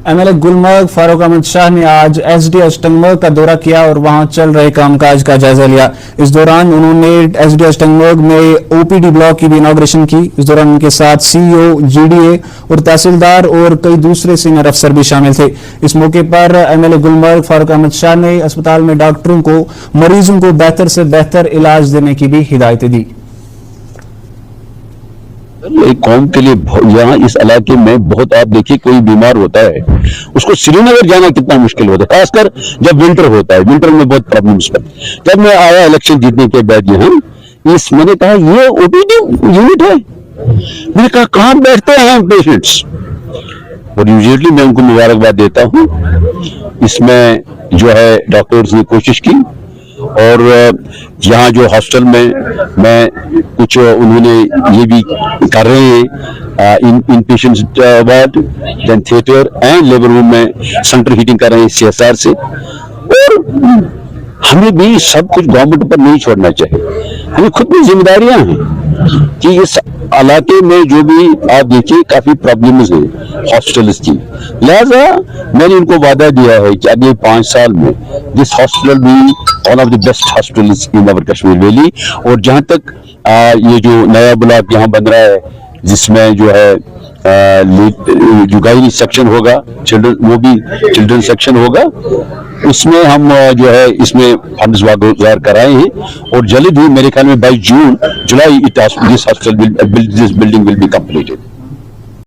MLA Gulmarg Farooq Ahmad Shah ने आज SDH Tangmarg का दौरा किया और वहां चल रहे कामकाज का जायजा लिया। इस दौरान उन्होंने एसडीएच टंगमर्ग में ओपीडी ब्लॉक की भी इनॉग्रेशन की। इस दौरान उनके साथ सीईओ, जीडीए और तहसीलदार और कई दूसरे सीनियर अफसर भी शामिल थे। इस मौके पर एमएलए गुलमर्ग फारूक अहमद शाह ने अस्पताल में डॉक्टरों को मरीजों को बेहतर से बेहतर इलाज देने की भी हिदायतें दी। एक कौम के लिए यहाँ इस इलाके में बहुत, आप देखिए कोई बीमार होता है उसको श्रीनगर जाना कितना मुश्किल होता है, खासकर जब विंटर होता है। विंटर में बहुत प्रॉब्लम्स पड़ती। जब मैं आया इलेक्शन जीतने के बाद यहाँ मैंने कहा ये ओपीडी यूनिट है। मैंने कहा कहाँ बैठते हैं पेशेंट्स, और यूजुअली मैं उनको मुबारकबाद देता हूँ। इसमें जो है डॉक्टर्स ने कोशिश की, और यहाँ जो हॉस्टल में मैं कुछ उन्होंने ये भी कर रहे हैं इन patients ward, then theatre and labour room में सेंट्रल हीटिंग कर रहे हैं सीएसआर से। और हमें भी सब कुछ गवर्नमेंट पर नहीं छोड़ना चाहिए, हमें खुद भी जिम्मेदारियां हैं कि इस इलाके में जो भी आप देखिए काफी प्रॉब्लम्स हैं हॉस्टल्स की। लिहाजा मैंने उनको वादा दिया है कि अगले 5 साल में दिस हॉस्पिटल भी one of the best hospitals in our Kashmir valley. और जहां तक ये जो नया ब्लॉक यहाँ बन रहा है जिसमें जो है जो गायनी सेक्शन होगा, चिल्ड्रन, वो भी चिल्ड्रन सेक्शन होगा, उसमें हम जो है इसमें फंड्स वागुजार कराए हैं। और जल्द ही मेरे ख्याल में 22 जुलाई this building will be completed.